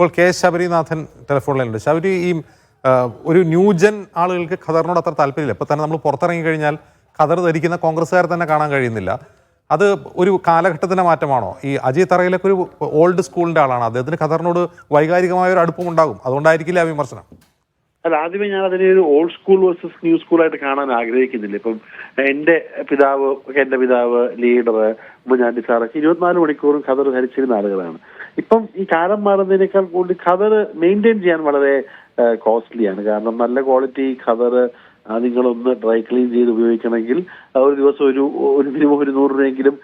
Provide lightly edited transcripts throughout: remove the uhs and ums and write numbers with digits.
ഇപ്പോൾ കെ ശബരിനാഥൻ ടെലിഫോണിലുണ്ട്. ശബരി, ഈ ഒരു ന്യൂജൻ ആളുകൾക്ക് ഖദറിനോട് അത്ര താല്പര്യമില്ല. ഇപ്പോൾ തന്നെ നമ്മൾ പുറത്തിറങ്ങി കഴിഞ്ഞാൽ ഖദർ ധരിക്കുന്ന കോൺഗ്രസ്സുകാരെ തന്നെ കാണാൻ കഴിയുന്നില്ല. അത് ഒരു കാലഘട്ടത്തിൻ്റെ മാറ്റമാണോ? ഈ അജയ് തറയിലൊക്കെ ഒരു ഓൾഡ് സ്കൂളിൻ്റെ ആളാണ്. അദ്ദേഹത്തിന് ഖദറിനോട് വൈകാരികമായ ഒരു അടുപ്പം ഉണ്ടാകും. അതുകൊണ്ടായിരിക്കില്ല ആ വിമർശനം. അല്ല, ആദ്യമേ ഞാൻ അതിനെ ഒരു ഓൾഡ് സ്കൂൾ വേഴ്സസ് ന്യൂ സ്കൂളായിട്ട് കാണാൻ ആഗ്രഹിക്കുന്നില്ല. ഇപ്പം എന്റെ പിതാവ് ലീഡർ ഉമ്മൻചാണ്ടി സാറൊക്കെ 24 മണിക്കൂറും ഖദർ ധരിച്ചിരുന്ന ആളുകളാണ്. ഇപ്പം ഈ കാലം മാറുന്നതിനേക്കാൾ കൂടുതൽ ഖദർ മെയിൻറ്റെയിൻ ചെയ്യാൻ വളരെ കോസ്റ്റ്ലിയാണ്. കാരണം നല്ല ക്വാളിറ്റി ഖദർ നിങ്ങളൊന്ന് ഡ്രൈ ക്ലീൻ ചെയ്ത് ഉപയോഗിക്കണമെങ്കിൽ ഒരു ദിവസം ഒരു മിനിമം 100 രൂപയെങ്കിലും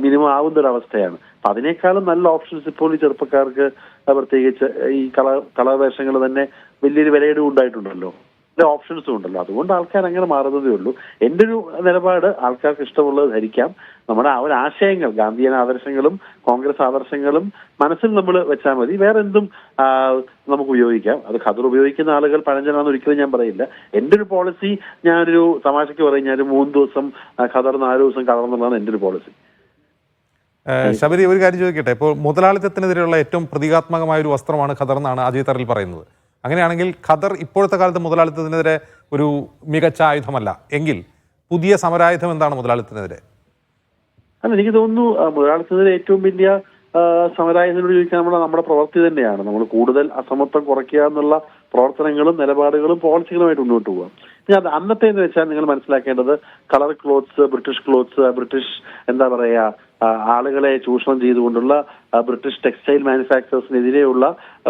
മിനിമം ആവുന്ന ഒരു അവസ്ഥയാണ്. അപ്പൊ അതിനേക്കാളും നല്ല ഓപ്ഷൻസ് ഇപ്പോൾ ഈ ചെറുപ്പക്കാർക്ക്, പ്രത്യേകിച്ച് ഈ കളർ വേഷങ്ങൾ തന്നെ വലിയൊരു വിലയിടിവ് ഉണ്ടായിട്ടുണ്ടല്ലോ, ഓപ്ഷൻസും ഉണ്ടല്ലോ. അതുകൊണ്ട് ആൾക്കാർ അങ്ങനെ മാറുന്നതേ ഉള്ളൂ. എൻ്റെ ഒരു നിലപാട്, ആൾക്കാർക്ക് ഇഷ്ടമുള്ളത് ധരിക്കാം. നമ്മുടെ ആ ഒരു ആശയങ്ങൾ, ഗാന്ധിയൻ ആദർശങ്ങളും കോൺഗ്രസ് ആദർശങ്ങളും മനസ്സിൽ നമ്മൾ വെച്ചാൽ മതി. വേറെ എന്തും നമുക്ക് ഉപയോഗിക്കാം. അത് ഖദർ ഉപയോഗിക്കുന്ന ആളുകൾ പഴഞ്ചനാണെന്ന് ഒരിക്കലും ഞാൻ പറയില്ല. എൻ്റെ ഒരു പോളിസി, ഞാനൊരു തമാശയ്ക്ക് പറയും, ഞാനൊരു 3 ദിവസം ഖദർ 4 ദിവസം കളർന്നുള്ളതാണ് എൻ്റെ ഒരു പോളിസി. ശബരി, ഒരു കാര്യം ചോദിക്കട്ടെ. ഇപ്പോൾ മുതലാളിത്തത്തിനെതിരെയുള്ള ഏറ്റവും പ്രതീകാത്മകമായ ഒരു വസ്ത്രമാണ് ഖദർ എന്നാണ് അജയ് തറയിൽ പറയുന്നത്. അങ്ങനെയാണെങ്കിൽ ഖദർ ഇപ്പോഴത്തെ കാലത്ത് മുതലാളിത്തത്തിനെതിരെ ഒരു മികച്ച ആയുധമല്ല എങ്കിൽ പുതിയ സമരായുധം എന്താണ് മുതലാളിത്തത്തിനെതിരെ? അല്ല, എനിക്ക് തോന്നുന്നു മുതലാളിത്തത്തിനെതിരെ ഏറ്റവും വലിയ സമരായുധനോട് ചോദിക്കാൻ നമ്മുടെ പ്രവൃത്തി തന്നെയാണ്. നമ്മൾ കൂടുതൽ അസമത്വം കുറയ്ക്കുക എന്നുള്ള പ്രവർത്തനങ്ങളും നിലപാടുകളും പോളിസികളുമായിട്ട് മുന്നോട്ട് പോകാം. ഇനി അത് അന്നത്തെ എന്ന് വെച്ചാൽ നിങ്ങൾ മനസ്സിലാക്കേണ്ടത്, കളർ ക്ലോത്ത്സ്, ബ്രിട്ടീഷ് എന്താ പറയാ, ആളുകളെ ചൂഷണം ചെയ്തുകൊണ്ടുള്ള ബ്രിട്ടീഷ് ടെക്സ്റ്റൈൽ മാനുഫാക്ചറേഴ്സിനെതിരെയുള്ള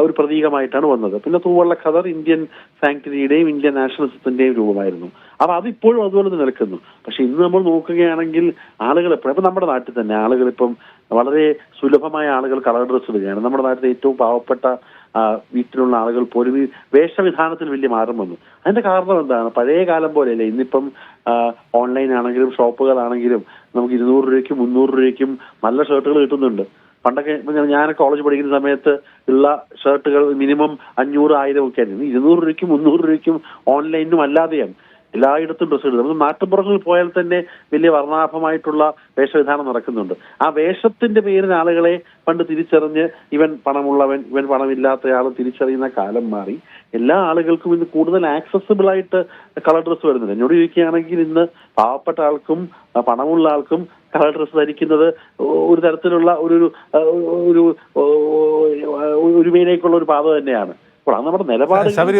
ഒരു പ്രതീകമായിട്ടാണ് വന്നത്. പിന്നെ തൂവള്ള ഖദർ ഇന്ത്യൻ സാങ്ക്ടിറ്റിയുടെയും ഇന്ത്യൻ നാഷണലിസത്തിന്റെയും രൂപമായിരുന്നു. അപ്പൊ അതിപ്പോഴും അതുപോലെ നിലനിൽക്കുന്നു. പക്ഷെ ഇന്ന് നമ്മൾ നോക്കുകയാണെങ്കിൽ ആളുകൾ എപ്പോഴും, ഇപ്പൊ നമ്മുടെ നാട്ടിൽ തന്നെ ആളുകൾ ഇപ്പം വളരെ സുലഭമായ ആളുകൾ കളർ ഡ്രസ്സ് ഇടുകയാണ്. നമ്മുടെ നാട്ടിലെ ഏറ്റവും പാവപ്പെട്ട വീട്ടിലുള്ള ആളുകൾ പോലും ഈ വേഷവിധാനത്തിൽ വലിയ മാറ്റം വന്നു. അതിന്റെ കാരണം എന്താണ്? പഴയ കാലം പോലെയല്ലേ. ഇന്നിപ്പം ഓൺലൈൻ ആണെങ്കിലും ഷോപ്പുകളാണെങ്കിലും നമുക്ക് 200 രൂപയ്ക്കും 300 രൂപയ്ക്കും നല്ല ഷർട്ടുകൾ കിട്ടുന്നുണ്ട്. പണ്ടൊക്കെ ഞാൻ കോളേജ് പഠിക്കുന്ന സമയത്ത് ഉള്ള ഷർട്ടുകൾ മിനിമം 500-1000 ഒക്കെ ആയിരുന്നു. 200 രൂപയ്ക്കും 300 രൂപയ്ക്കും ഓൺലൈനിലും അല്ലാതെയാണ് എല്ലായിടത്തും ഡ്രസ്സ് ഇടുന്നത്. നമുക്ക് നാട്ടുപുറങ്ങളിൽ പോയാൽ തന്നെ വലിയ വർണ്ണാഭമായിട്ടുള്ള വേഷവിധാനം നടക്കുന്നുണ്ട്. ആ വേഷത്തിന്റെ പേരിൽ ആളുകളെ പണ്ട് തിരിച്ചറിഞ്ഞ് ഇവൻ പണമുള്ളവൻ, ഇവൻ പണമില്ലാത്തയാൾ തിരിച്ചറിയുന്ന കാലം മാറി. എല്ലാ ആളുകൾക്കും ഇന്ന് കൂടുതൽ ആക്സസിബിൾ ആയിട്ട് കളർ ഡ്രസ്സ് വരുന്നുണ്ട്. എന്നോട് ചോദിക്കുകയാണെങ്കിൽ ഇന്ന് പാവപ്പെട്ട ആൾക്കും പണമുള്ള ആൾക്കും കളർ ഡ്രസ്സ് ധരിക്കുന്നത് ഒരു തരത്തിലുള്ള ഒരു മേലേക്കുള്ള ഒരു പാത തന്നെയാണ്. ശബരി,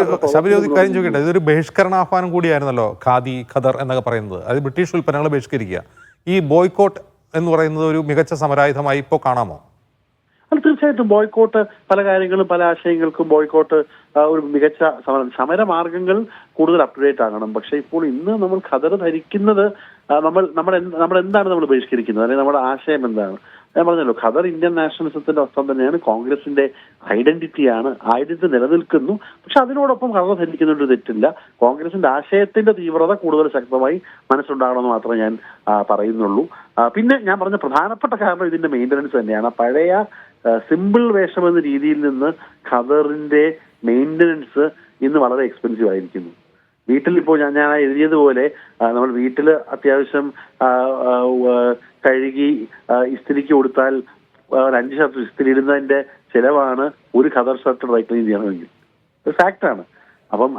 ഒരു കാര്യം ചോദിക്കട്ടെ. ഇതൊരു ബഹിഷ്കരണാഹ്വാനം കൂടിയായിരുന്നല്ലോ ഖാദി, ഖദർ എന്നൊക്കെ പറയുന്നത്. അത് ബ്രിട്ടീഷ് ഉൽപ്പന്നങ്ങളെ ബഹിഷ്കരിക്കുക. ഈ ബോയ്ക്കോട്ട് എന്ന് പറയുന്നത് ഒരു മികച്ച സമരായുധമായി ഇപ്പോൾ കാണാമോ? അത് തീർച്ചയായിട്ടും ബോയ്ക്കോട്ട്, പല കാര്യങ്ങളും പല ആശയങ്ങൾക്കും ബോയ്ക്കോട്ട് ഒരു മികച്ച സമരമാർഗങ്ങൾ കൂടുതൽ അപ്ഡേറ്റ് ആകണം. പക്ഷെ ഇപ്പോൾ ഇന്ന് നമ്മൾ ഖദർ ധരിക്കുന്നത് നമ്മൾ എന്താണ് നമ്മൾ ബഹിഷ്കരിക്കുന്നത്, അല്ലെങ്കിൽ നമ്മുടെ ആശയം എന്താണ്? ഞാൻ പറഞ്ഞല്ലോ, ഖദർ ഇന്ത്യൻ നാഷണലിസത്തിന്റെ വസ്ത്രം തന്നെയാണ്, കോൺഗ്രസിന്റെ ഐഡന്റിറ്റിയാണ്, ഐഡന്റിറ്റി നിലനിൽക്കുന്നു. പക്ഷെ അതിനോടൊപ്പം ഖദർ ധരിക്കുന്നതിനൊരു തെറ്റില്ല. കോൺഗ്രസിന്റെ ആശയത്തിന്റെ തീവ്രത കൂടുതൽ ശക്തമായി മനസ്സിലുണ്ടാകണമെന്ന് മാത്രമേ ഞാൻ പറയുന്നുള്ളൂ. പിന്നെ ഞാൻ പറഞ്ഞ പ്രധാനപ്പെട്ട കാരണം ഇതിന്റെ മെയിൻ്റനൻസ് തന്നെയാണ്. പഴയ സിമ്പിൾ വേഷം എന്ന രീതിയിൽ നിന്ന് ഖദറിന്റെ മെയിൻ്റനൻസ് ഇന്ന് വളരെ എക്സ്പെൻസീവ് ആയിരിക്കുന്നു. വീട്ടിലിപ്പോൾ ഞാൻ എഴുതിയതുപോലെ നമ്മൾ വീട്ടിൽ അത്യാവശ്യം കഴുകി ഇസ്തിരിക്ക് കൊടുത്താൽ 5 ഷർട്ട് ഇസ്തിരി ഇടുന്നതിന്റെ ചിലവാണ് ഒരു ഖദർ ഷർട്ട് ഡ്രൈ ക്ലീൻ ചെയ്യണമെങ്കിൽ. ഒരു ഫാക്റ്റാണ്. അപ്പം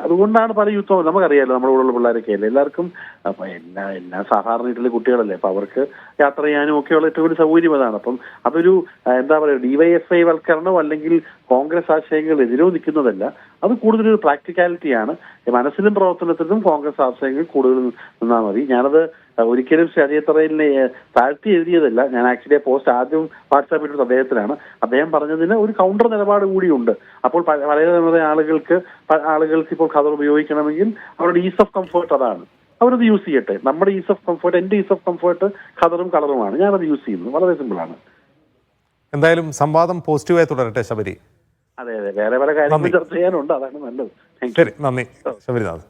അതുകൊണ്ടാണ് പല യുദ്ധവും നമുക്കറിയാലോ, നമ്മുടെ കൂടെയുള്ള പിള്ളേരൊക്കെ അല്ലേ, എല്ലാവർക്കും എല്ലാ സാധാരണ വീട്ടിലെ കുട്ടികളല്ലേ, അപ്പൊ അവർക്ക് യാത്ര ചെയ്യാനും ഒക്കെയുള്ള ഏറ്റവും വലിയ സൗകര്യം അതാണ്. അപ്പം അതൊരു എന്താ പറയുക, DYFI വൽക്കരണമോ അല്ലെങ്കിൽ കോൺഗ്രസ് ആശയങ്ങൾ എതിരോ നിൽക്കുന്നതല്ല. അത് കൂടുതലൊരു പ്രാക്ടിക്കാലിറ്റിയാണ്. മനസ്സിലും പ്രവർത്തനത്തിലും കോൺഗ്രസ് ആശയങ്ങൾ കൂടുതൽ നിന്നാൽ മതി. ഞാനത് ഒരിക്കലും അജയ് തറയിലിനെ താഴ്ത്തി എഴുതിയതല്ല. ഞാൻ ആക്ച്വലി പോസ്റ്റ് ആദ്യം വാട്സാപ്പ് ഇട്ടത് അദ്ദേഹത്തിനാണ്. അദ്ദേഹം പറഞ്ഞതിന് ഒരു കൗണ്ടർ നിലപാട് കൂടിയുണ്ട്. അപ്പോൾ പഴയ തലമുറ ആളുകൾക്ക് ഇപ്പോൾ ഖദർ ഉപയോഗിക്കണമെങ്കിൽ അവരുടെ ഈസ് ഓഫ് കംഫർട്ട് അതാണ്. അവരത് യൂസ് ചെയ്യട്ടെ. നമ്മുടെ ഈസ് ഓഫ് കംഫർട്ട്, എന്റെ ഈസ് ഓഫ് കംഫർട്ട് ഖദറും കളറുമാണ്. ഞാനത് യൂസ് ചെയ്യുന്നത്. വളരെ സിമ്പിളാണ്. എന്തായാലും സംവാദം പോസിറ്റീവായി തുടരട്ടെ ശബരി. അതെ, വേറെ പല കാര്യങ്ങളും ചർച്ച ചെയ്യാനുണ്ട്. അതാണ് നല്ലത്. ശരി, നന്ദി ശബരിനാഥ്.